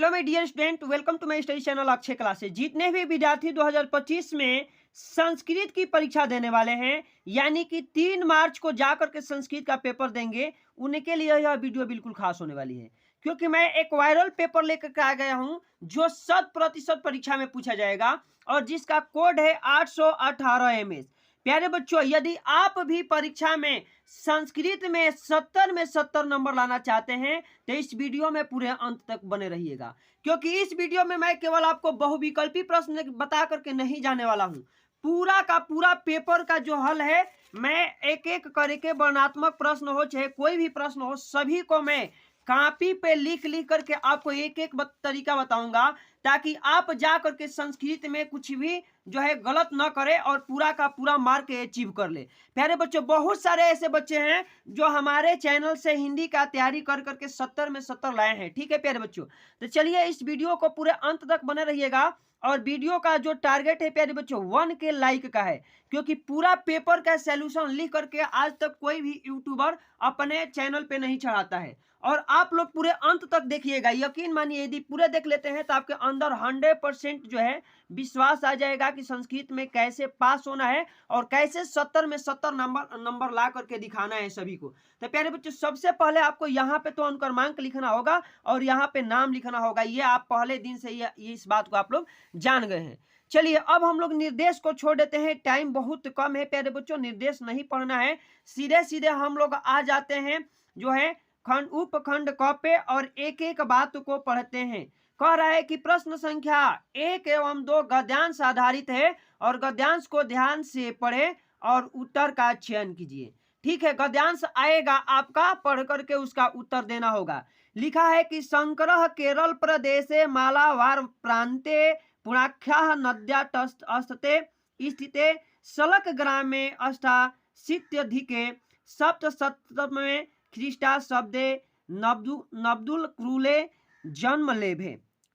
Hello my dear student, welcome to my study channel Akshay classes. जितने भी विद्यार्थी 2025 में संस्कृत की परीक्षा देने वाले हैं, यानी कि 3 मार्च को जाकर के संस्कृत का पेपर देंगे, उनके लिए यह वीडियो बिल्कुल खास होने वाली है। क्योंकि मैं एक वायरल पेपर लेकर के आ गया हूं जो 100% परीक्षा में पूछा जाएगा और जिसका कोड है 818 MS। प्यारे बच्चों, यदि आप भी परीक्षा में संस्कृत में 70 में 70 नंबर लाना चाहते हैं तो इस वीडियो में पूरे अंत तक बने रहिएगा, क्योंकि इस वीडियो में मैं केवल आपको बहुविकल्पी प्रश्न बता करके नहीं जाने वाला हूं। पूरा का पूरा पेपर का जो हल है, मैं एक एक करके वर्णनात्मक प्रश्न हो चाहे कोई भी प्रश्न हो, सभी को मैं कॉपी पे लिख लिख करके आपको एक एक तरीका बताऊंगा, ताकि आप जा करके संस्कृत में कुछ भी जो है गलत न करे और पूरा का पूरा मार्क अचीव कर ले। प्यारे बच्चों, बहुत सारे ऐसे बच्चे हैं जो हमारे चैनल से हिंदी का तैयारी कर करके 70 में 70 लाए हैं। ठीक है प्यारे बच्चों, तो चलिए इस वीडियो को पूरे अंत तक बने रहिएगा। और वीडियो का जो टारगेट है प्यारे बच्चों 1K लाइक का है, क्योंकि पूरा पेपर का सैल्यूशन लिख करके आज तक कोई भी यूट्यूबर अपने चैनल पे नहीं चढ़ाता है। और आप लोग पूरे अंत तक देखिएगा, यकीन मानिए यदि पूरे देख लेते हैं तो आपके अंदर 100% जो है विश्वास आ जाएगा कि संस्कृत में कैसे पास होना है और कैसे 70 में 70 नंबर ला करके दिखाना है सभी को। तो प्यारे बच्चों, सबसे पहले आपको यहाँ पे तो अनुक्रमांक लिखना होगा और यहाँ पे नाम लिखना होगा। ये आप पहले दिन से ये इस बात को आप लोग जान गए हैं। चलिए अब हम लोग निर्देश को छोड़ देते हैं, टाइम बहुत कम है प्यारे बच्चों, निर्देश नहीं पढ़ना है। सीधे सीधे हम लोग आ जाते हैं जो है खंड उपखंड क पे और एक एक बात को पढ़ते हैं। कह रहा है कि प्रश्न संख्या 1 एवं 2 गद्यांश आधारित है और गद्यांश को ध्यान से पढ़े और उत्तर का चयन कीजिए। ठीक है, गद्यांश आएगा आपका, पढ़ करके उसका उत्तर देना होगा। लिखा है कि शंकरः केरल प्रदेशे मालाबार प्रांते पुणाख्या नद्या तस्ते स्थिते सलक ग्रामे अष्टाशीत्यधिके सप्तशतमे ख्रीष्टा शब्दे नब्दुल क्रूले जन्म लेभे।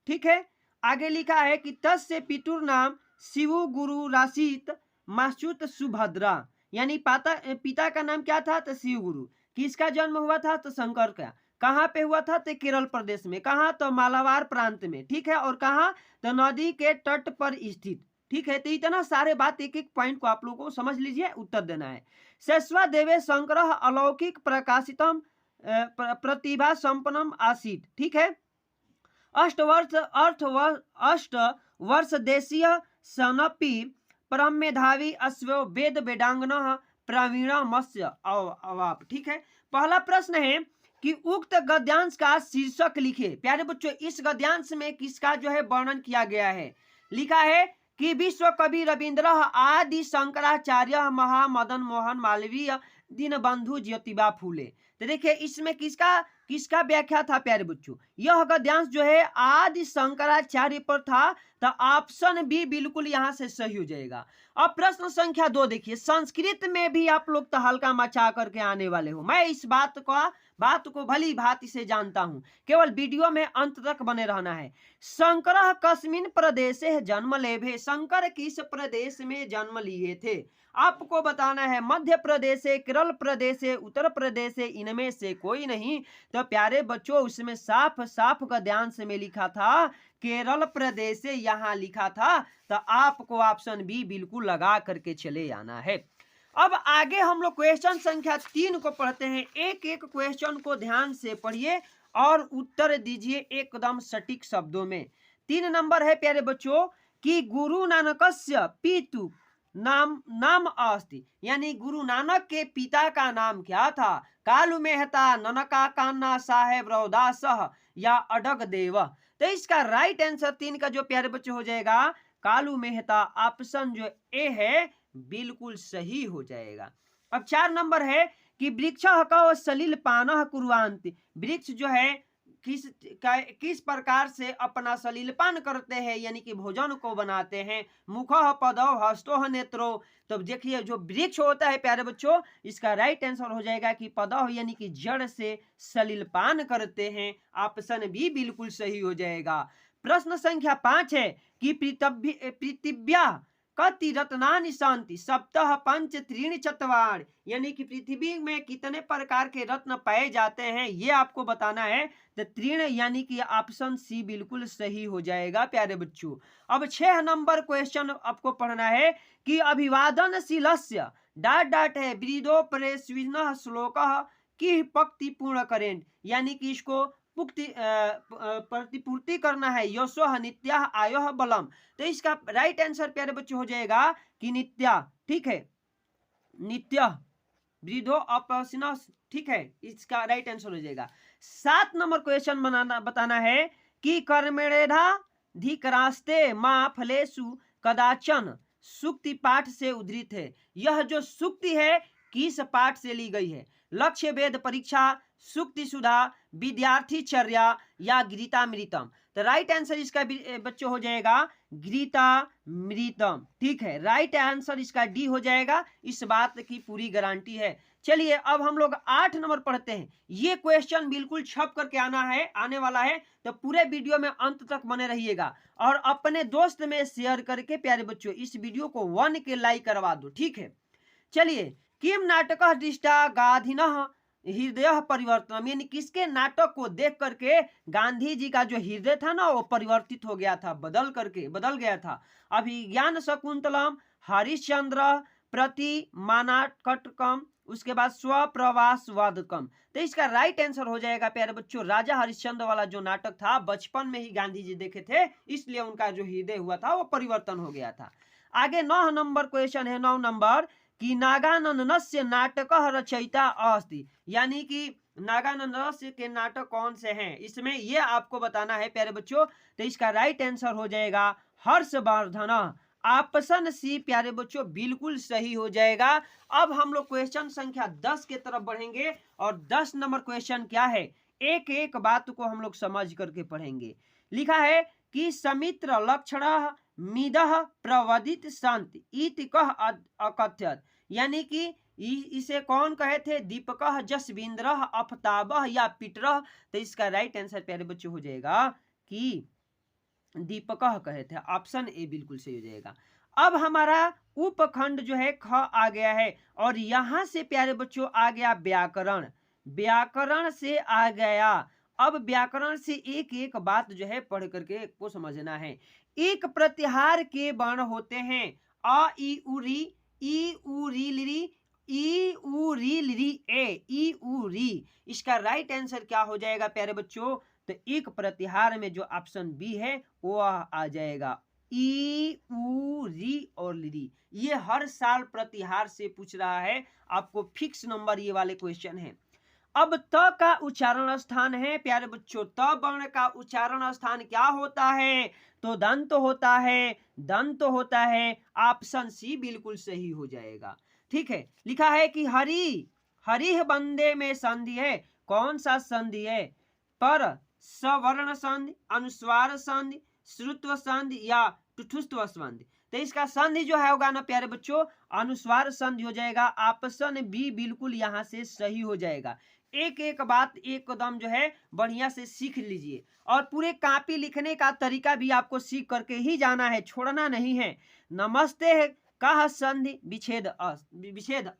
ठीक है, आगे लिखा है कि तस्य पितुर नाम शिवु गुरु राशित मासुत सुभद्रा, यानी पिता का नाम क्या था? तो शिव गुरु। किसका जन्म हुआ था? तो शंकर का। कहाँ पे हुआ था? तो केरल प्रदेश में। कहाँ? तो मालाबार प्रांत में। ठीक है, और कहाँ? तो नदी के तट पर स्थित। ठीक है, तो इतना सारे बात एक एक पॉइंट को आप लोगों को समझ लीजिए, उत्तर देना है। शेषवा देवे शंकर अलौकिक प्रकाशितम प्रतिभा संपन्नम आसीत। ठीक है, अष्ट वर्ष देशीय सनपि परम मेधावी अश्व वेद वेदांगन प्रवीण मत्स्य अवाप। ठीक है, पहला प्रश्न है कि उक्त गद्यांश का शीर्षक लिखे। प्यारे बच्चों, इस गद्यांश में किसका जो है वर्णन किया गया है? लिखा है कि विश्व कवि रविंद्र आदि शंकराचार्य महामदन मोहन मालवीय दीनबंधु ज्योतिबा फूले। तो देखिए इसमें किसका व्याख्या था प्यारे बच्चों? यह गद्यांश जो है आदि शंकराचार्य पर था, तो ऑप्शन बी बिल्कुल यहां से सही हो जाएगा। अब प्रश्न संख्या 2 देखिए, संस्कृत में भी आप लोग तो हल्का मचा करके आने वाले हो। मैं इस बात को भली भांति से जानता हूं, केवल वीडियो में अंत तक बने रहना है। शंकर कस्मिन प्रदेशे जन्म लेभे, शंकर किस प्रदेश में जन्म लिए थे? आपको बताना है मध्य प्रदेश, केरल प्रदेश, उत्तर प्रदेश, इनमें से कोई नहीं। तो प्यारे बच्चों, उसमें साफ साफ गद्यांश में लिखा था केरल प्रदेश, यहाँ लिखा था, तो आपको ऑप्शन बी बिल्कुल लगा करके चले आना है। अब आगे हम लोग क्वेश्चन संख्या 3 को पढ़ते हैं। एक एक क्वेश्चन को ध्यान से पढ़िए और उत्तर दीजिए एकदम सटीक शब्दों में। 3 नंबर है प्यारे बच्चों कि गुरु नानकस्य पितु नाम अस्ति, यानी गुरु नानक के पिता का नाम क्या था? कालू मेहता, ननका कान्ना, साहेब रौदास या अडग देव। तो इसका राइट आंसर 3 का जो प्यारे बच्चे हो जाएगा कालू मेहता। ऑप्शन जो ए है बिल्कुल सही हो जाएगा। अब 4 नंबर है कि वृक्ष का सलिल पान कुर्वान्ति, वृक्ष जो है किस प्रकार से अपना सलिलपान करते हैं, यानी कि भोजन को बनाते हैं। मुख पदव हस्तो नेत्रो। तो देखिए जो वृक्ष होता है प्यारे बच्चों, इसका राइट आंसर हो जाएगा कि पदव, यानी कि जड़ से सलिलपान करते हैं। ऑप्शन बी बिल्कुल सही हो जाएगा। प्रश्न संख्या 5 है कि पृथिव्या कति रत्नानि सन्ति सप्तः पंच त्रीणि चत्वार, यानी कि पृथ्वी में कितने प्रकार के रत्न पाए जाते हैं ये आपको बताना है। तो त्रीण यानी कि ऑप्शन सी बिल्कुल सही हो जाएगा प्यारे बच्चों। अब 6 नंबर क्वेश्चन आपको पढ़ना है कि अभिवादनशीलस्य डाट डाट है वृद्धो प्रेस्विनः श्लोकः की पक्ति पूर्ण करें, यानी कि इसको प्रतिपूर्ति करना है। यशो नित्या आयो बलम, तो इसका राइट आंसर प्यारे बच्चों हो जाएगा कि नित्या, ठीक है, नित्य वृद्धो अपसिन, ठीक है, इसका राइट आंसर हो जाएगा। 7 नंबर क्वेश्चन बताना है कि कर्मेढ़ाधिक्रास्ते माँ फलेषु कदाचन सूक्ति पाठ से उद्धृत है। यह जो सूक्ति है किस पाठ से ली गई है? लक्ष्य वेद परीक्षा, सूक्ति सुधा, विद्यार्थी चर्या या गीतामृतम। तो राइट आंसर इसका बच्चों हो जाएगा गीतामृतम, ठीक है, राइट आंसर इसका डी हो जाएगा, इस बात की पूरी गारंटी है। चलिए अब हम लोग 8 नंबर पढ़ते हैं। ये क्वेश्चन बिल्कुल छप करके आने वाला है, तो पूरे वीडियो में अंत तक बने रहिएगा और अपने दोस्त में शेयर करके प्यारे बच्चों इस वीडियो को 1 के लाइक करवा दो, ठीक है। चलिए, किम नाटक दृष्टा गांधिनः हृदय परिवर्तन, यानी किसके नाटक को देख करके गांधी जी का जो हृदय था ना वो परिवर्तित हो गया था, बदल गया था। अभिज्ञान शकुंतलम, हरिश्चंद्र प्रति मानाटकम, उसके बाद स्वप्रवासवादकम। तो इसका राइट आंसर हो जाएगा प्यारे बच्चों राजा हरिश्चंद्र वाला जो नाटक था, बचपन में ही गांधी जी देखे थे, इसलिए उनका जो हृदय हुआ था वो परिवर्तन हो गया था। आगे 9 नंबर क्वेश्चन है, 9 नंबर कि नागानंदनस्य नाटक रचयिता अस्ति, यानी कि नागानंदनस्य के नाटक कौन से हैं, इसमें ये आपको बताना है प्यारे बच्चों। तो इसका राइट आंसर हो जाएगा हर्षवर्धन, ऑप्शन सी प्यारे बच्चों बिल्कुल सही हो जाएगा। अब हम लोग क्वेश्चन संख्या 10 के तरफ बढ़ेंगे और 10 नंबर क्वेश्चन क्या है, एक एक बात को हम लोग समझ करके पढ़ेंगे। लिखा है कि समित्र लक्षण मिदह प्रवदित शांति इति कह अकथ्यत, यानी कि इसे कौन कहे थे? दीपकः जसविंद्रः अफताबः या पीटरः। तो इसका राइट आंसर प्यारे बच्चों हो जाएगा कि दीपकः कहे थे, ऑप्शन ए बिल्कुल सही हो जाएगा। अब हमारा उपखंड जो है ख आ गया है और यहां से प्यारे बच्चों आ गया व्याकरण, व्याकरण से आ गया। अब व्याकरण से एक एक बात जो है पढ़ करके को समझना है। एक प्रत्याहार के वर्ण होते हैं अ ई उ री, ई उ री लिरी, ई उ री लिरी ए, ई उ री। इसका राइट आंसर क्या हो जाएगा प्यारे बच्चों? तो एक प्रत्याहार में जो ऑप्शन बी है वो आ जाएगा ई उ री और लिरी। ये हर साल प्रत्याहार से पूछ रहा है, आपको फिक्स नंबर ये वाले क्वेश्चन है। अब त का उच्चारण स्थान है प्यारे बच्चों, त वर्ण का उच्चारण स्थान क्या होता है? तो दंत होता है, दंत होता है, ऑप्शन सी बिल्कुल सही हो जाएगा, ठीक है। लिखा है कि हरि हरिह बंदे में संधि है, कौन सा संधि है? पर सवर्ण संधि, अनुस्वार संधि, श्रुत्व संधि या तुठुस्त्व संधि। तो इसका संधि जो है होगा ना प्यारे बच्चों अनुस्वार संधि हो जाएगा, ऑप्शन बी बिल्कुल यहाँ से सही हो जाएगा। एक एक बात एकदम जो है बढ़िया से सीख लीजिए और पूरे कॉपी लिखने का तरीका भी आपको सीख करके ही जाना है, छोड़ना नहीं है। नमस्ते का संधि विच्छेद विच्छेद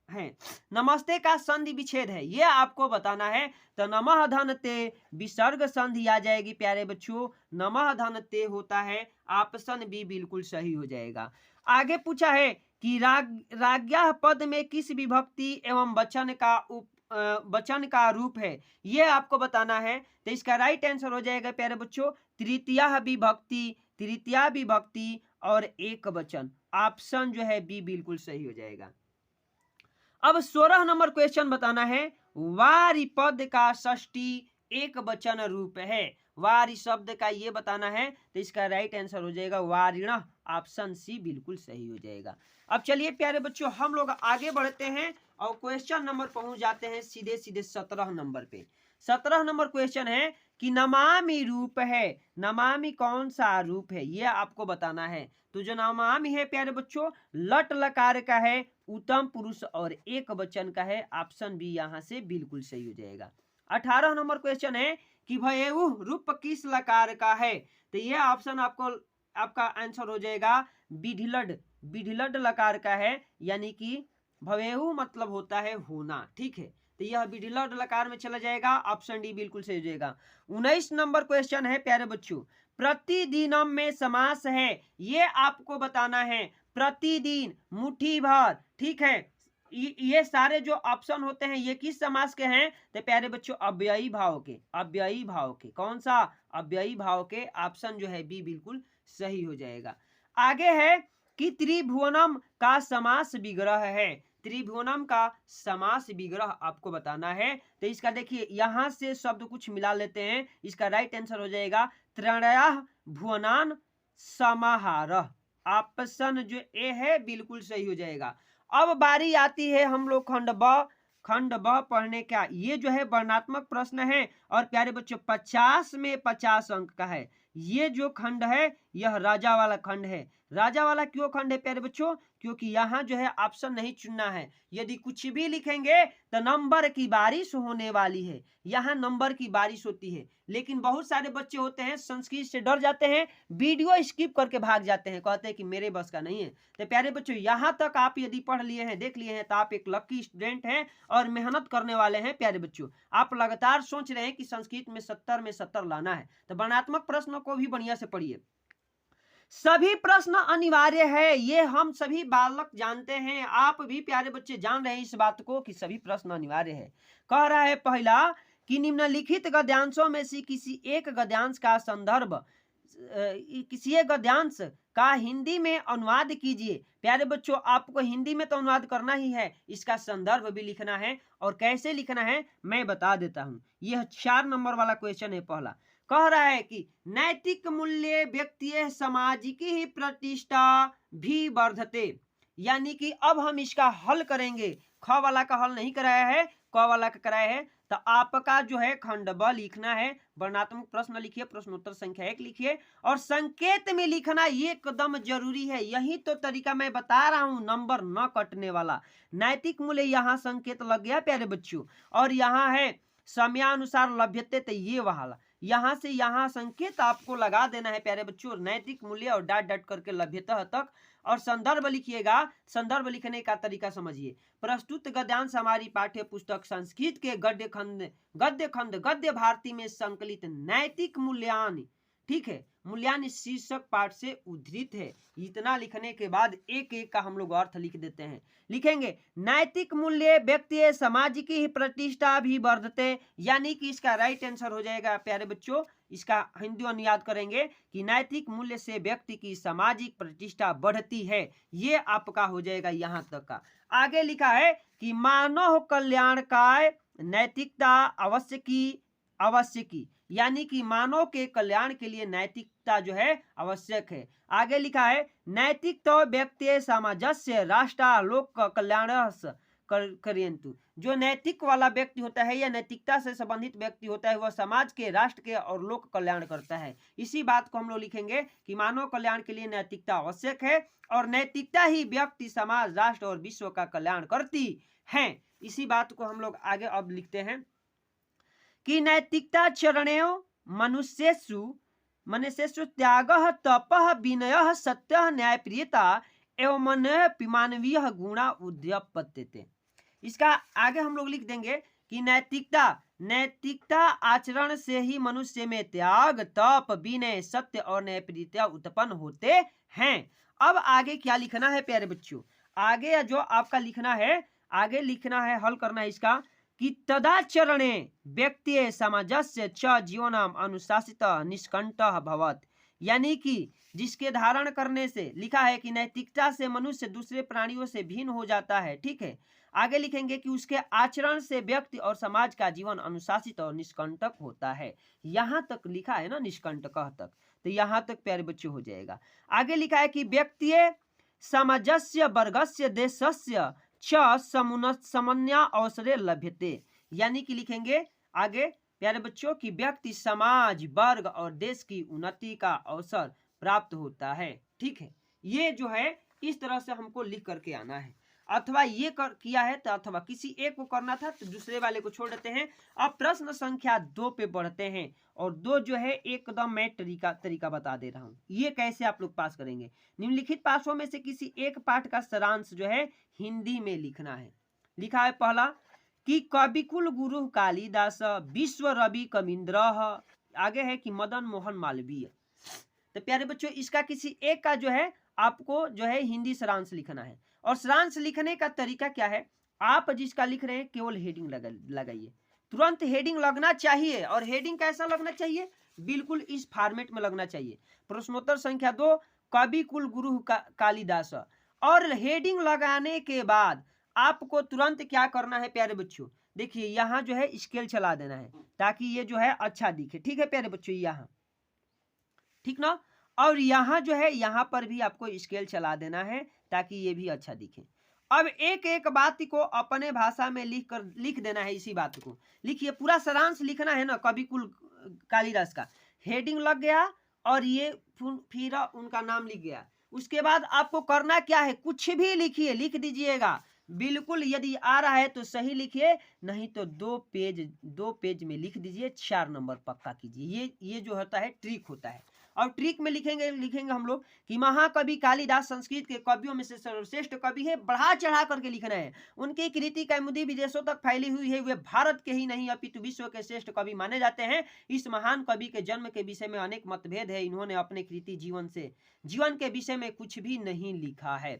है, नमस्ते का संधि विच्छेद है, ये आपको बताना है। तो नमः धन ते विसर्ग संधि आ जाएगी प्यारे बच्चों, नमः धन ते होता है, ऑप्शन बी बिल्कुल सही हो जाएगा। आगे पूछा है कि राज्ञा पद में किस विभक्ति एवं वचन का रूप है, ये आपको बताना है। तो इसका राइट आंसर हो जाएगा प्यारे बच्चों तृतीया विभक्ति, तृतीया विभक्ति और एक वचन, ऑप्शन जो है बी बिल्कुल सही हो जाएगा। अब 16 नंबर क्वेश्चन बताना है, वारि पद का षष्ठी एक वचन रूप है, वारि शब्द का ये बताना है। तो इसका राइट आंसर हो जाएगा वारिणः, ऑप्शन सी बिल्कुल सही हो जाएगा। अब चलिए प्यारे बच्चों हम लोग आगे बढ़ते हैं और क्वेश्चन नंबर पहुंच जाते हैं सीधे सीधे 17 नंबर पे। 17 नंबर क्वेश्चन है कि नमामि रूप है, नमामि कौन सा रूप है ये आपको बताना है। तो जो नमामि है प्यारे बच्चों लट लकार का है, उत्तम पुरुष और एक वचन का है, ऑप्शन बी यहाँ से बिल्कुल सही हो जाएगा। 18 नंबर क्वेश्चन है कि भयेऊ रूप किस लकार का है, तो ये ऑप्शन आपको आपका आंसर हो जाएगा विधिलड, विधिलड लकार का है, यानी कि भवेहु मतलब होता है होना, ठीक है। तो यह विधिलड लकार में चला जाएगा, ऑप्शन डी बिल्कुल सही हो जाएगा। 19 नंबर क्वेश्चन है प्यारे बच्चों, प्रतिदिनम में समास है, ये आपको बताना है। प्रतिदिन, मुट्ठी भर, ठीक है, ये सारे जो ऑप्शन होते हैं ये किस समास के हैं? तो प्यारे बच्चों अव्ययी भाव के, अव्ययी भाव के। कौन सा? अव्ययी भाव के। ऑप्शन जो है बी बिल्कुल सही हो जाएगा। आगे है कि त्रिभुवनम का समास विग्रह है, त्रिभुवनम का समास विग्रह आपको बताना है। तो इसका देखिए यहां से शब्द कुछ मिला लेते हैं, इसका राइट आंसर हो जाएगा त्रणयः भुवनान समाहारः। ऑप्शन जो ए है बिल्कुल सही हो जाएगा। अब बारी आती है हम लोग खंड ब पढ़ने का। ये जो है वर्णनात्मक प्रश्न है और प्यारे बच्चों 50 में 50 अंक का है। ये जो खंड है यह राजा वाला खंड है। राजा वाला क्यों खंड है प्यारे बच्चों? क्योंकि यहाँ जो है ऑप्शन नहीं चुनना है। यदि कुछ भी लिखेंगे तो नंबर की बारिश होने वाली है, यहाँ नंबर की बारिश होती है। लेकिन बहुत सारे बच्चे होते हैं संस्कृत से डर जाते हैं, वीडियो स्किप करके भाग जाते हैं, कहते हैं कि मेरे बस का नहीं है। तो प्यारे बच्चों यहाँ तक आप यदि पढ़ लिए हैं, देख लिए हैं, तो आप एक लकी स्टूडेंट हैं और मेहनत करने वाले हैं। प्यारे बच्चों आप लगातार सोच रहे हैं कि संस्कृत में 70 में 70 लाना है, तो वर्णनात्मक प्रश्नों को भी बढ़िया से पढ़िए। सभी प्रश्न अनिवार्य है, ये हम सभी बालक जानते हैं, आप भी प्यारे बच्चे जान रहे हैं इस बात को कि सभी प्रश्न अनिवार्य है। कह रहा है पहला कि निम्नलिखित गद्यांशों में से किसी एक गद्यांश का संदर्भ, किसी एक गद्यांश का हिंदी में अनुवाद कीजिए। प्यारे बच्चों आपको हिंदी में तो अनुवाद करना ही है, इसका संदर्भ भी लिखना है। और कैसे लिखना है मैं बता देता हूं। यह 4 नंबर वाला क्वेश्चन है। पहला कह रहा है कि नैतिक मूल्य व्यक्ति सामाजिक ही प्रतिष्ठा भी वर्धते, यानी कि अब हम इसका हल करेंगे। ख वाला का हल नहीं कराया है, क वाला का कराया है। तो आपका जो है खंड ब लिखना है, वर्णनात्मक प्रश्न लिखिए, प्रश्नोत्तर संख्या 1 लिखिए और संकेत में लिखना ये एकदम जरूरी है। यही तो तरीका मैं बता रहा हूं, नंबर न कटने वाला। नैतिक मूल्य यहाँ संकेत लग गया प्यारे बच्चों, और यहाँ है समयानुसार लभ्यते, तो ये वाला यहाँ से यहाँ संकेत आपको लगा देना है प्यारे बच्चों, नैतिक मूल्य और डॉट डॉट करके लभ्यतः तक। और संदर्भ लिखिएगा। संदर्भ लिखने का तरीका समझिए। प्रस्तुत गद्यांश हमारी पाठ्य पुस्तक संस्कृत के गद्य भारती में संकलित नैतिक मूल्यान, ठीक है, मूल्यान शीर्षक पाठ से उद्धृत है। इतना लिखने के बाद एक एक का हम लोग अर्थ लिख देते हैं। लिखेंगे नैतिक मूल्य व्यक्ति सामाजिक ही प्रतिष्ठा भी वर्धते, यानी कि इसका राइट आंसर हो जाएगा प्यारे बच्चों, इसका हिंदी अनुवाद करेंगे कि नैतिक मूल्य से व्यक्ति की सामाजिक प्रतिष्ठा बढ़ती है। ये आपका हो जाएगा यहाँ तक का। आगे लिखा है कि मानव कल्याण का नैतिकता आवश्यकी, यानी कि मानव के कल्याण के लिए नैतिकता जो है आवश्यक है। आगे लिखा है नैतिक तो व्यक्ति सामंजस्य राष्ट्र लोक कल्याण करियंतु, जो नैतिक वाला व्यक्ति होता है या नैतिकता से संबंधित व्यक्ति होता है वह समाज के, राष्ट्र के और लोक कल्याण करता है। इसी बात को हम लोग लिखेंगे कि मानव कल्याण के लिए नैतिकता आवश्यक है और नैतिकता ही व्यक्ति, समाज, राष्ट्र और विश्व का कल्याण करती है। इसी बात को हम लोग आगे अब लिखते हैं कि नैतिकता चरणेयो मनुष्येषु त्यागः तपः विनयः सत्यः न्यायप्रियता एवं मानवीय गुणा उद्यपत्यते। इसका आगे हम लोग लिख देंगे कि नैतिकता आचरण से ही मनुष्य में त्याग, तप, विनय, सत्य और न्यायप्रियता उत्पन्न होते हैं। अब आगे क्या लिखना है प्यारे बच्चों? आगे जो आपका लिखना है, आगे लिखना है, हल करना है इसका कि तदाचरणे व्यक्ति सामंजस्य च जीवनम अनुशासित निष्कंटः भवत्, यानी कि जिसके धारण करने से, लिखा है कि नैतिकता से मनुष्य दूसरे प्राणियों से भिन्न हो जाता है, ठीक है। आगे लिखेंगे कि उसके आचरण से व्यक्ति और समाज का जीवन अनुशासित और निष्कंटक होता है। यहाँ तक लिखा है ना, निष्कंटक तक, तो यहाँ तक प्यारे बच्चे हो जाएगा। आगे लिखा है कि व्यक्ति सामंजस्य वर्गस्य देशस्य च समन्या अवसरे लभ्यते, यानी कि लिखेंगे आगे प्यारे बच्चों कि व्यक्ति, समाज, वर्ग और देश की उन्नति का अवसर प्राप्त होता है, ठीक है। ये जो है इस तरह से हमको लिख करके आना है। अथवा ये किया है तो अथवा किसी एक को करना था तो दूसरे वाले को छोड़ देते हैं। अब प्रश्न संख्या 2 पे बढ़ते हैं और 2 जो है एकदम मैं तरीका बता दे रहा हूँ ये कैसे आप लोग पास करेंगे। निम्नलिखित पाठों में से किसी एक पाठ का सारांश जो है हिंदी में लिखना है। लिखा है पहला कि कविकुल गुरु कालिदास विश्व रवि कवींद्र, आगे है कि मदन मोहन मालवीय। तो प्यारे बच्चों इसका किसी एक का जो है आपको जो है हिंदी सारांश लिखना है। और सारांश लिखने का तरीका क्या है, आप जिसका लिख रहे हैं केवल हेडिंग लगाइए, तुरंत हेडिंग लगना चाहिए। और हेडिंग कैसा लगना चाहिए, बिल्कुल इस फॉर्मेट में लगना चाहिए। प्रश्नोत्तर संख्या 2 कवि कुल गुरु कालिदास, और हेडिंग लगाने के बाद आपको तुरंत क्या करना है प्यारे बच्चों, देखिए यहाँ जो है स्केल चला देना है ताकि ये जो है अच्छा दिखे। ठीक है प्यारे बच्चों, यहाँ ठीक ना, और यहाँ जो है यहाँ पर भी आपको स्केल चला देना है ताकि ये भी अच्छा दिखे। अब एक एक बात को अपने भाषा में लिख देना है। इसी बात को लिखिए, पूरा सारांश लिखना है ना कवि कुल कालिदास का। हेडिंग लग गया और ये फिर उनका नाम लिख गया। उसके बाद आपको करना क्या है, कुछ भी लिखिए, लिख दीजिएगा बिल्कुल। यदि आ रहा है तो सही लिखिए, नहीं तो 2 पेज में लिख दीजिए, 4 नंबर पक्का कीजिए। ये जो होता है ट्रिक होता है। और ट्रिक में लिखेंगे हम लोग कि महाकवि कालिदास संस्कृत के कवियों में से सर्वश्रेष्ठ कवि है। बढ़ा चढ़ा करके लिखना है। उनकी कृति कैमुदी विदेशों तक फैली हुई है। वे भारत के ही नहीं अपितु विश्व के श्रेष्ठ कवि माने जाते हैं। इस महान कवि के जन्म के विषय में अनेक मतभेद है। इन्होंने अपने कृति जीवन के विषय में कुछ भी नहीं लिखा है।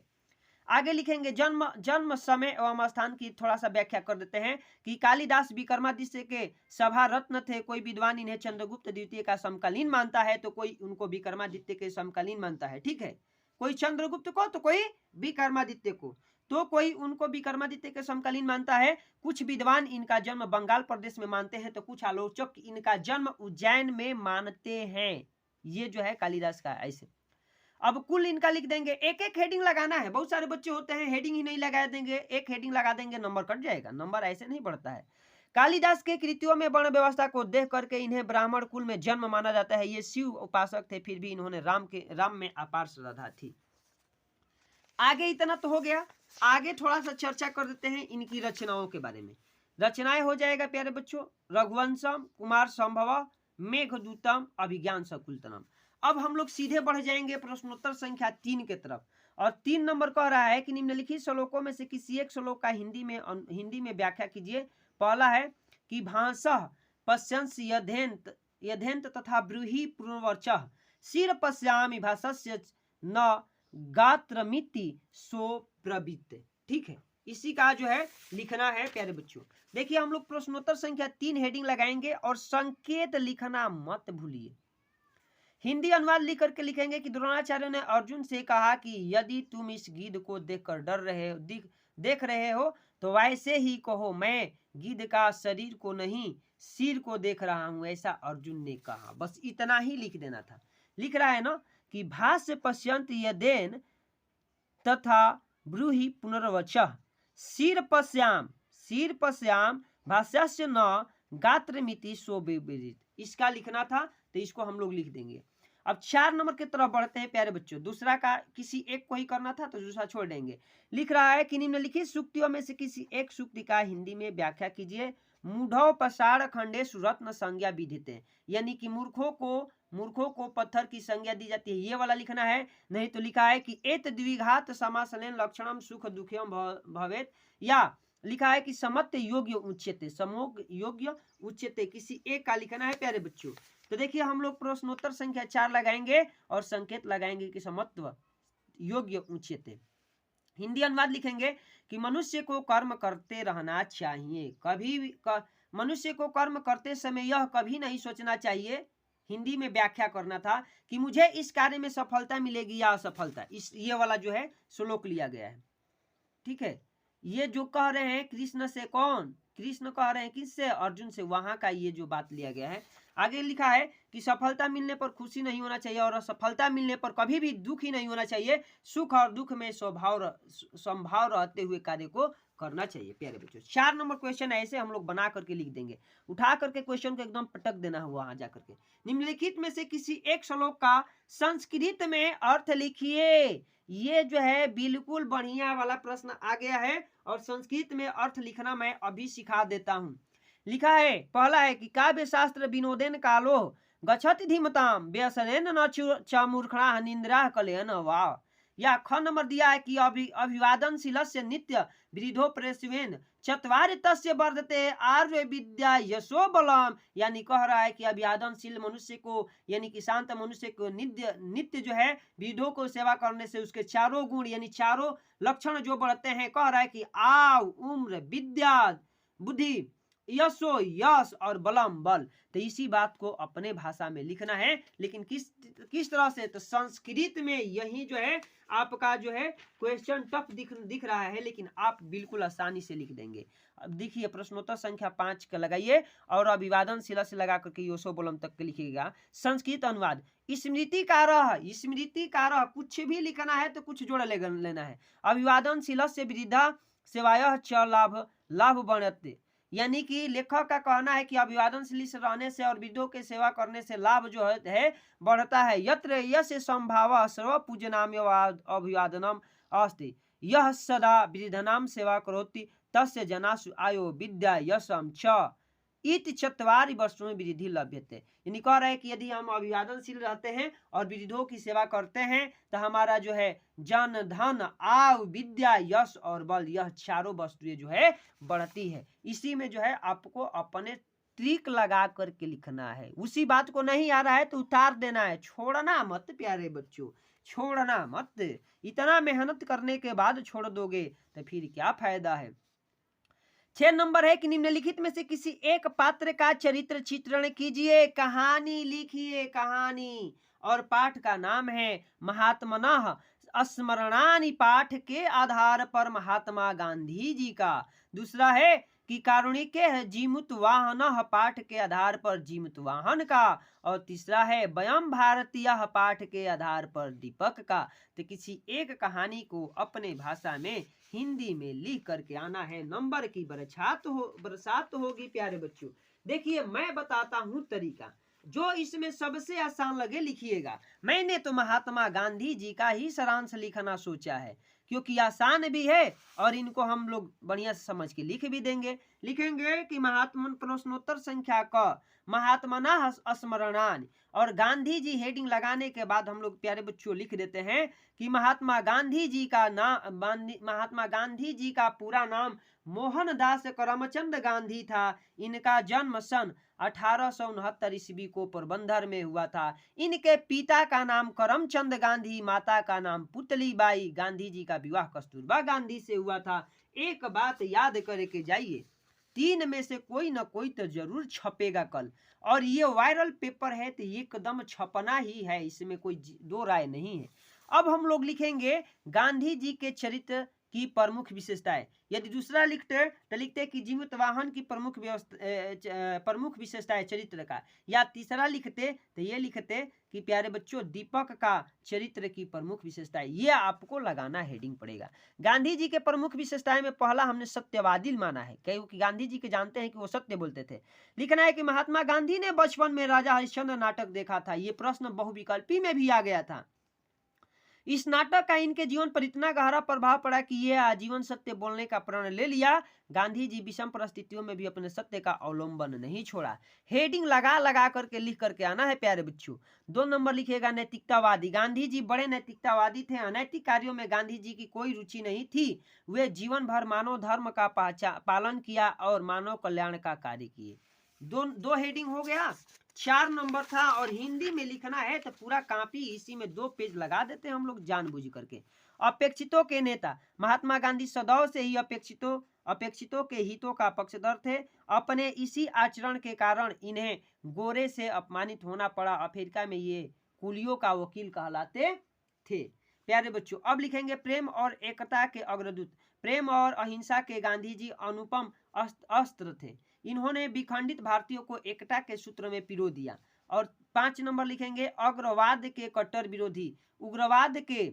आगे लिखेंगे जन्म समय एवं स्थान की थोड़ा सा व्याख्या कर देते हैं कि कालिदास विक्रमादित्य के सभा रत्न थे। कोई विद्वान इन्हें चंद्रगुप्त द्वितीय का समकालीन मानता है तो कोई उनको विक्रमादित्य के समकालीन मानता है। ठीक है, कोई चंद्रगुप्त को तो कोई विक्रमादित्य को, तो कोई उनको विक्रमादित्य के समकालीन मानता है। कुछ विद्वान इनका जन्म बंगाल प्रदेश में मानते हैं तो कुछ आलोचक इनका जन्म उज्जैन में मानते हैं। ये जो है कालिदास का ऐसे। अब कुल इनका लिख देंगे, एक एक हेडिंग लगाना है। बहुत सारे बच्चे होते हैं हेडिंग ही नहीं लगा देंगे, एक हेडिंग लगा देंगे नंबर कट जाएगा। नंबर ऐसे नहीं बढ़ता है। कालिदास के कृतियों में वर्ण व्यवस्था को देख करके इन्हें ब्राह्मण कुल में जन्म माना जाता है। ये शिव उपासक थे, फिर भी इन्होंने राम में अपार श्रद्धा थी। आगे इतना तो हो गया। आगे थोड़ा सा चर्चा कर देते हैं इनकी रचनाओं के बारे में। रचनाएं हो जाएगा प्यारे बच्चों, रघुवंशम, कुमार संभव, मेघदूतम, अभिज्ञान शकुंतलम। अब हम लोग सीधे बढ़ जाएंगे प्रश्नोत्तर संख्या 3 के तरफ। और 3 नंबर कह रहा है कि निम्नलिखित श्लोकों में से किसी एक श्लोक का हिंदी में व्याख्या कीजिए। पहला है कि भाषः पश्यंस यथेन्त तथा ब्रूहि पुनर्वचः शिर पश्यामि भाषस्य न गात्रमिति सो ब्रवीत। ठीक है, इसी का जो है लिखना है प्यारे बच्चों। देखिए हम लोग प्रश्नोत्तर संख्या 3 हेडिंग लगाएंगे और संकेत लिखना मत भूलिए। हिंदी अनुवाद लिख करके लिखेंगे कि द्रोणाचार्य ने अर्जुन से कहा कि यदि तुम इस गिद्ध को देखकर देख रहे हो तो वैसे ही कहो, मैं गिद्ध का शरीर को नहीं सिर को देख रहा हूं, ऐसा अर्जुन ने कहा। बस इतना ही लिख देना था। लिख रहा है ना कि भाष्य पश्यंत यदेन तथा ब्रूहि पुनर्वचः सिर पश्याम भाष्यस्य न गात्रमिति सो विपरीत। इसका लिखना था तो इसको हम लोग लिख देंगे। अब 4 नंबर की तरफ बढ़ते हैं प्यारे बच्चों। दूसरा का किसी एक को ही करना था तो दूसरा छोड़ देंगे। लिख रहा है कि निम्नलिखित सूक्तियों में से किसी एक सूक्ति का हिंदी में व्याख्या कीजिए। मूढ़ो पसाड़ खंडेश रत्न संज्ञा विधिते, यानी कि मूर्खों को पत्थर की संज्ञा दी जाती है, ये वाला लिखना है। नहीं तो लिखा है कि एत द्विघात समासलेन लक्षणम सुख दुखम भवेत, या लिखा है कि समत्य योग्य उच्यते, समोग योग्य उच्यते। किसी एक का लिखना है प्यारे बच्चों। तो देखिए हम लोग प्रश्नोत्तर संख्या 4 लगाएंगे और संकेत लगाएंगे कि समत्व योग्य उच्यते। हिंदी अनुवाद लिखेंगे कि मनुष्य को कर्म करते रहना चाहिए, मनुष्य को कर्म करते समय यह कभी नहीं सोचना चाहिए। हिंदी में व्याख्या करना था कि मुझे इस कार्य में सफलता मिलेगी या असफलता। ये वाला जो है श्लोक लिया गया है। ठीक है, ये जो कह रहे हैं कृष्ण से, कौन कृष्ण कह रहे हैं किससे, अर्जुन से, वहां का ये जो बात लिया गया है। आगे लिखा है कि सफलता मिलने पर खुशी नहीं होना चाहिए और असफलता मिलने पर कभी भी दुख ही नहीं होना चाहिए। सुख और दुख में संभाव रहते हुए कार्य को करना चाहिए प्यारे बच्चों। 4 नंबर क्वेश्चन ऐसे हम लोग बना करके लिख देंगे। उठा करके क्वेश्चन को एकदम पटक देना हुआ वहां जाकर के। निम्नलिखित में से किसी एक श्लोक का संस्कृत में अर्थ लिखिए। ये जो है बिल्कुल बढ़िया वाला प्रश्न आ गया है और संस्कृत में अर्थ लिखना मैं अभी सिखा देता हूँ। लिखा है, पहला है कि काव्य शास्त्र विनोदेन कालो गच्छति धीमताम व्यसनेन न च मूर्खणा निंद्रा कलयन वाह। या ख नंबर दिया है कि अभिवादनशीलस्य नित्य विरिधो प्रेस्वेन चत्वारि तस्य वर्धते आर्य विद्या यशो बलम। यानी कह रहा है कि अभिवादनशील मनुष्य को यानी कि शांत मनुष्य को नित्य नित्य जो है विधों को सेवा करने से उसके चारों गुण यानी चारों लक्षण जो बढ़ते हैं। कह रहा है कि आव उम्र विद्या बुद्धि यशो यश और बलम बल। तो इसी बात को अपने भाषा में लिखना है, लेकिन किस तरह से, तो संस्कृत में यही जो है आपका जो है क्वेश्चन टफ दिख रहा है, लेकिन आप बिल्कुल आसानी से लिख देंगे। अब देखिए प्रश्नोत्तर संख्या 5 का लगाइए और अभिवादनशील से लगा करके योशो बलम तक के लिखिएगा। संस्कृत अनुवाद, स्मृतिकार कुछ भी लिखना है तो कुछ जोड़ लेना है। अभिवादनशील से वृद्धा सेवायः च लाभ बनते, यानी कि लेखक का कहना है कि अभिवादनशील से रहने से और विधों के सेवा करने से लाभ जो है बढ़ता है। यत्र यश संभाव सर्व पूजनाम्य अभिवादनम अस्ति यह सदा वृद्धनाम सेवा करोति तस्य जनासु आयो विद्या यशम च इति चत्वारि वर्षों में वृद्धि लभ्यते। यानी कह रहे हैं कि यदि हम अभिवादनशील रहते हैं और विधों की सेवा करते हैं तो हमारा जो है जन धन आयु विद्या यश और बल यह चारों वस्तुएं जो है बढ़ती है। इसी में जो है आपको अपने ट्रिक लगा करके लिखना है। उसी बात को नहीं आ रहा है तो उतार देना है, छोड़ना मत प्यारे बच्चों, छोड़ना मत। इतना मेहनत करने के बाद छोड़ दोगे तो फिर क्या फायदा है। 6 नंबर है कि निम्नलिखित में से किसी एक पात्र का चरित्र चित्रण कीजिए, कहानी लिखिए, कहानी। और पाठ का नाम है महात्मनः स्मरणानि। पाठ के आधार पर महात्मा गांधी जी का। दूसरा है कि कारुणिके जीमुत वाहन, पाठ के आधार पर जीमुत वाहन का। और तीसरा है वयम भारतीय, पाठ के आधार पर दीपक का। तो किसी एक कहानी को अपने भाषा में हिंदी में लिख करके आना है। नंबर की बरसात होगी प्यारे बच्चों। देखिए मैं बताता हूँ तरीका, जो इसमें सबसे आसान लगे लिखिएगा। मैंने तो महात्मा गांधी जी का ही सारांश लिखना सोचा है, क्योंकि आसान भी है और इनको हम लोग बढ़िया से समझ के लिख भी देंगे। लिखेंगे कि महात्मा प्रश्नोत्तर संख्या क महात्मना स्मरणानि, और गांधी जी हेडिंग लगाने के बाद हम लोग प्यारे बच्चों लिख देते हैं कि महात्मा गांधी जी का पूरा नाम मोहनदास करमचंद गांधी था। इनका जन्म सन 1869 ईस्वी को पोरबंदर में हुआ था। इनके पिता का नाम करमचंद गांधी, माता का नाम पुतली बाई। गांधी जी का विवाह कस्तूरबा गांधी से हुआ था। एक बात याद करके जाइए, 3 में से कोई ना कोई तो जरूर छपेगा कल, और ये वायरल पेपर है तो एकदम छपना ही है, इसमें कोई दो राय नहीं है। अब हम लोग लिखेंगे गांधी जी के चरित्र की प्रमुख विशेषताएं। यदि दूसरा लिखते तो लिखते कि जीवित वाहन की प्रमुख विशेषताएं चरित्र का, या तीसरा लिखते तो ये लिखते कि प्यारे बच्चों दीपक का चरित्र की प्रमुख विशेषताएं। ये आपको लगाना हेडिंग पड़ेगा। गांधी जी के प्रमुख विशेषताएं में पहला हमने सत्यवादी माना है, क्योंकि गांधी जी के जानते हैं कि वो सत्य बोलते थे। लिखना है कि महात्मा गांधी ने बचपन में राजा हरिश्चंद्र नाटक देखा था। ये प्रश्न बहुविकल्पी में भी आ गया था। इस नाटक का इनके जीवन पर इतना गहरा प्रभाव पड़ा कि ये आजीवन सत्य बोलने का प्रण ले लिया। गांधी जी विषम परिस्थितियों में भी अपने सत्य का अवलंबन नहीं छोड़ा। हेडिंग लगा करके लिख करके आना है प्यारे बच्चों। 2 नंबर लिखिएगा नैतिकतावादी। गांधी जी बड़े नैतिकतावादी थे। अनैतिक कार्यों में गांधी जी की कोई रुचि नहीं थी। वे जीवन भर मानव धर्म का पालन किया और मानव कल्याण का कार्य किए। दो हेडिंग हो गया। 4 नंबर था और हिंदी में लिखना है तो पूरा कॉपी इसी में 2 पेज लगा देते हैं हम लोग जानबूझ करके। अपेक्षितों के नेता। महात्मा गांधी सदैव से ही अपेक्षितों के हितों का पक्षधर थे। अपने इसी आचरण के कारण इन्हें गोरे से अपमानित होना पड़ा। अफ्रीका में ये कुलियों का वकील कहलाते थे। प्यारे बच्चों अब लिखेंगे प्रेम और एकता के अग्रदूत। प्रेम और अहिंसा के गांधी जी अनुपम अस्त्र थे। इन्होंने विखंडित भारतीयों को एकता के सूत्र में पिरो दिया। और 5 नंबर लिखेंगे अग्रवाद के कट्टर विरोधी। उग्रवाद के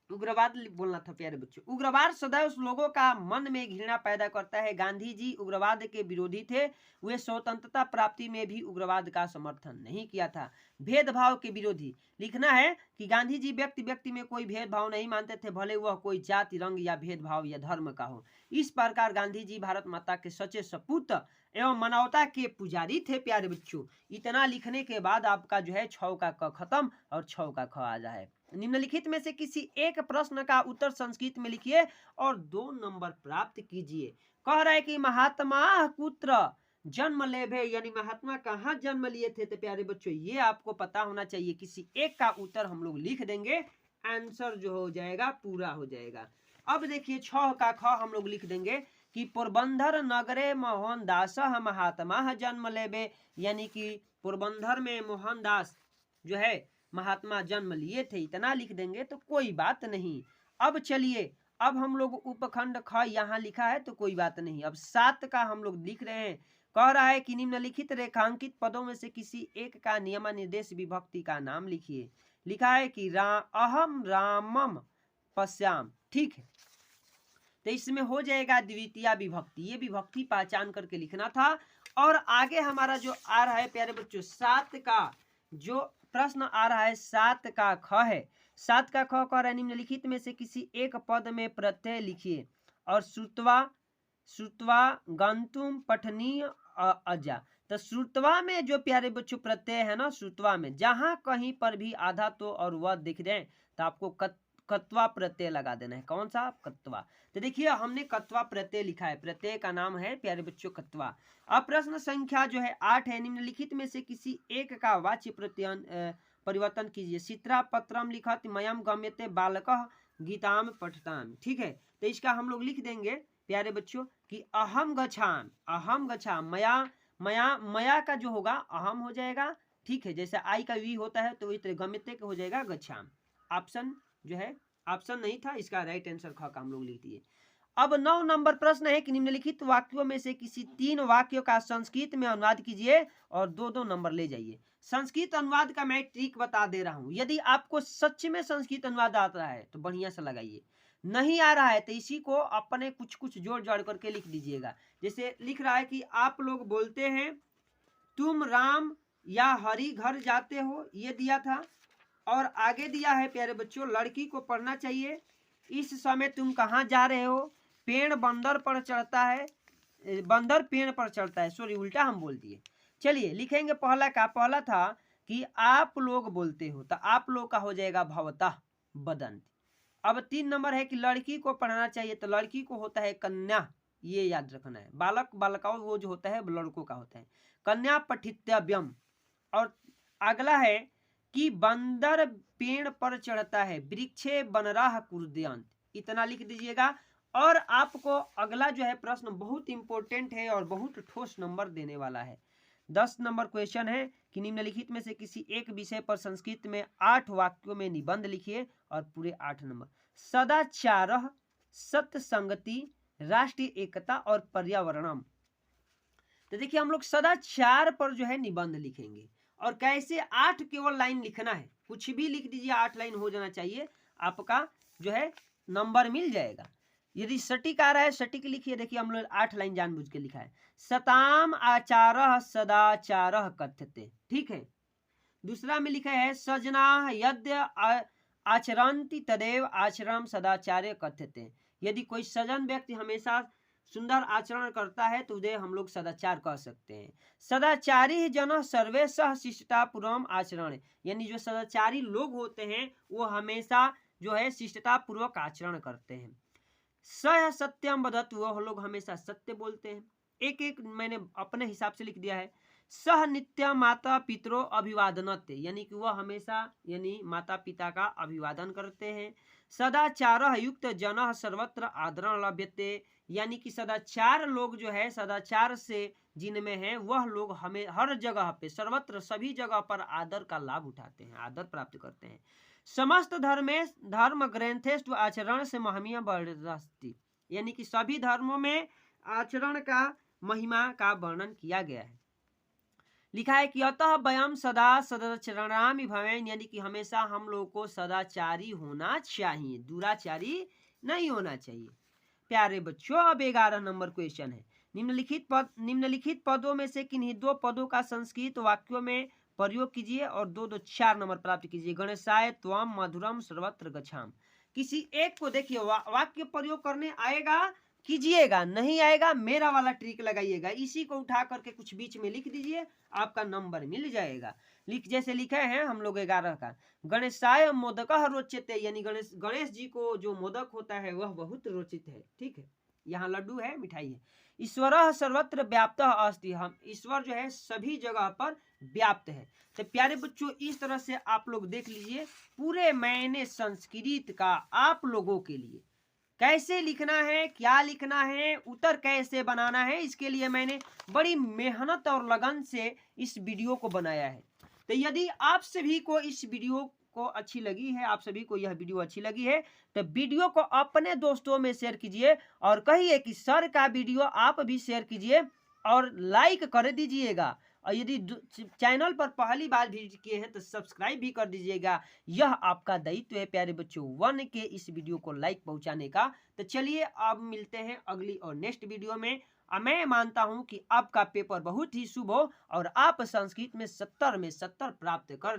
उग्रवाद बोलना था प्यारे बच्चों। उग्रवाद सदैव लोगों का मन में घृणा पैदा करता है। गांधी जी उग्रवाद के विरोधी थे। वे स्वतंत्रता प्राप्ति में भी उग्रवाद का समर्थन नहीं किया था। भेदभाव के विरोधी लिखना है कि गांधी जी व्यक्ति व्यक्ति में कोई भेदभाव नहीं मानते थे, भले वह कोई जाति, रंग या भेदभाव या धर्म का हो। इस प्रकार गांधी जी भारत माता के सच्चे सपूत एवं मानवता के पुजारी थे प्यारे बच्चों। इतना लिखने के बाद आपका जो है 6 का क खत्म और 6 का ख आ जाए। निम्नलिखित में से किसी एक प्रश्न का उत्तर संस्कृत में लिखिए और 2 नंबर प्राप्त कीजिए। कह रहा है कि महात्मा कुत्र जन्म लेभे, यानी महात्मा कहाँ जन्म लिए थे। तो प्यारे बच्चों ये आपको पता होना चाहिए। किसी एक का उत्तर हम लोग लिख देंगे, आंसर जो हो जाएगा पूरा हो जाएगा। अब देखिए 6 का ख हम लोग लिख देंगे कि पोरबंदर नगरे मोहनदास महात्मा जन्म लेबे, यानी कि पोरबंदर में मोहनदास जो है महात्मा जन्म लिए थे। इतना लिख देंगे तो कोई बात नहीं। अब चलिए, अब हम लोग उपखंड ख यहाँ लिखा है तो कोई बात नहीं। अब 7 का हम लोग लिख रहे हैं। कह रहा है कि निम्नलिखित रेखांकित पदों में से किसी एक का नियमानिर्देश विभक्ति का नाम लिखिए। लिखा है कि अहम रामम पश्याम, ठीक है। तो इसमें हो जाएगा द्वितीय विभक्ति। ये विभक्ति पहचान करके लिखना था। और आगे हमारा जो आ रहा है प्यारे बच्चों 7 का जो प्रश्न आ रहा है 7 का ख है। 7 का ख कह रहा है निम्नलिखित में से किसी एक पद में प्रत्यय लिखिए और श्रुत्वा गंतुम पठनीय अजा। तो श्रुत्वा में जो प्यारे बच्चों प्रत्यय है ना, श्रुत्वा में जहां कहीं पर भी आधा तो और वह दिख रहे तो आपको कत्वा प्रत्यय लगा देना है। कौन सा? कत्वा। तो देखिए हमने कत्वा प्रत्यय लिखा है। प्रत्यय का नाम है प्यारे बच्चों कत्वा। अब प्रश्न संख्या जो है 8 है। निम्नलिखित में से किसी एक का वाच्य प्रत्यय परिवर्तन कीजिए। चित्रा पत्रम लिखत मयम गम्यते बालकः गीताम पठताम, ठीक है। तो इसका हम लोग लिख देंगे प्यारे बच्चों कि अहम गच्छाम मया का जो होगा अहम हो जाएगा, ठीक है। जैसे आई का वी होता है तो वही तरह गम्यते का हो जाएगा गच्छाम। ऑप्शन जो है ऑप्शन नहीं था, इसका राइट आंसर ख का हम लोग लिख दिए। अब 9 नंबर प्रश्न है कि निम्नलिखित वाक्यों में से किसी 3 वाक्यों का संस्कृत में अनुवाद कीजिए और 2-2 नंबर ले जाइए। संस्कृत अनुवाद का मैं ट्रिक बता दे रहा हूं। यदि आपको सच में संस्कृत अनुवाद आता है तो बढ़िया से लगाइए, नहीं आ रहा है तो इसी को अपने कुछ जोड़ जाड़ करके लिख दीजिएगा। जैसे लिख रहा है कि आप लोग बोलते हैं तुम राम या हरि घर जाते हो, ये दिया था। और आगे दिया है प्यारे बच्चों लड़की को पढ़ना चाहिए। इस समय तुम कहाँ जा रहे हो? पेड़ बंदर पर चढ़ता है, बंदर पेड़ पर चढ़ता है। सॉरी उल्टा हम बोल दिए। चलिए लिखेंगे पहला था कि आप लोग बोलते हो, तो आप लोग का हो जाएगा भवतः बदंती। अब 3 नंबर है कि लड़की को पढ़ना चाहिए, तो लड़की को होता है कन्या, ये याद रखना है। बालक बालिकाओं वो जो होता है लड़कों का होता है कन्या पठितव्यम। और अगला है कि बंदर पेड़ पर चढ़ता है, वृक्षे बनराह कुर्दयंत, इतना लिख दीजिएगा। और आपको अगला जो है प्रश्न बहुत इंपॉर्टेंट है और बहुत ठोस नंबर देने वाला है। 10 नंबर क्वेश्चन है कि निम्नलिखित में से किसी एक विषय पर संस्कृत में 8 वाक्यों में निबंध लिखिए और पूरे 8 नंबर। सदाचार, सत्य संगति, राष्ट्रीय एकता और पर्यावरणम। तो देखिए हम लोग सदाचार पर जो है निबंध लिखेंगे। और कैसे? 8 केवल लाइन लिखना है, कुछ भी लिख दीजिए, 8 लाइन हो जाना चाहिए, आपका जो है नंबर मिल जाएगा। यदि सटीक आ रहा है सटीक लिखिए। देखिए हम लोग 8 लाइन जानबूझ के लिखा है। सताम आचारः सदाचारः कथ्यते, ठीक है। दूसरा में लिखा है सजना यद्य आचरन्ति तदेव आचरण सदाचार्य कथ्यते। यदि कोई सजन व्यक्ति हमेशा सुंदर आचरण करता है तो उसे हम लोग सदाचार कह सकते हैं। सदाचारी जन सर्वे सह शिष्टतापूर्वम आचरण, यानी जो सदाचारी लोग होते हैं वो हमेशा जो है शिष्टतापूर्वक आचरण करते हैं। सह सत्यम वदत, वो लोग हमेशा सत्य बोलते हैं। एक मैंने अपने हिसाब से लिख दिया है। सह नित्य माता पितरो अभिवादनते, यानी कि वह हमेशा यानी माता पिता का अभिवादन करते हैं। सदाचार युक्त जन सर्वत्र आदरण लभ्यते, यानी कि सदाचार लोग जो है सदाचार से जिनमें है वह लोग हमें हर जगह पे सर्वत्र सभी जगह पर आदर का लाभ उठाते हैं, आदर प्राप्त करते हैं। समस्त धर्म ग्रंथेस्तु आचरण से महमिया वर्णस्ति, यानी कि सभी धर्मों में आचरण का महिमा का वर्णन किया गया है। लिखा है कि अतः वयम सदा सदाचरणामि भवेम, यानी कि हमेशा हम लोग को सदाचारी होना चाहिए, दुराचारी नहीं होना चाहिए। प्यारे बच्चों, अब 11 नंबर क्वेश्चन है। निम्नलिखित पदों में से किन्हीं दो पदों का संस्कृत वाक्यों में प्रयोग कीजिए और 4 नंबर प्राप्त कीजिए। गणेशाय त्वम मधुरम सर्वत्र गच्छाम। किसी एक को देखिए वाक्य प्रयोग करने आएगा कीजिएगा, नहीं आएगा मेरा वाला ट्रिक लगाइएगा, इसी को उठा करके कुछ बीच में लिख दीजिए, आपका नंबर मिल जाएगा। जैसे लिखे हैं हम लोग 11 का, गणेशाय मोदक रोचते, यानी गणेश जी को जो मोदक होता है वह बहुत रोचित है। ठीक है, यहाँ लड्डू है, मिठाई है। ईश्वर सर्वत्र व्याप्त अस्ति, हम ईश्वर जो है सभी जगह पर व्याप्त है। तो प्यारे बच्चों, इस तरह से आप लोग देख लीजिए पूरे मैंने संस्कृत का आप लोगों के लिए कैसे लिखना है, क्या लिखना है, उत्तर कैसे बनाना है, इसके लिए मैंने बड़ी मेहनत और लगन से इस वीडियो को बनाया है। तो यदि आप सभी को इस वीडियो को अच्छी लगी है, आप सभी को यह वीडियो अच्छी लगी है, तो वीडियो को अपने दोस्तों में शेयर कीजिए और कहिए कि सर का वीडियो आप भी शेयर कीजिए और लाइक कर दीजिएगा। और यदि चैनल पर पहली बार विजिट किए हैं तो सब्सक्राइब भी कर दीजिएगा। यह आपका दायित्व है प्यारे बच्चों 1 के इस वीडियो को लाइक पहुंचाने का। तो चलिए अब मिलते हैं अगली और नेक्स्ट वीडियो में। मैं मानता हूं कि आपका पेपर बहुत ही शुभ हो और आप संस्कृत में 70 में 70 प्राप्त कर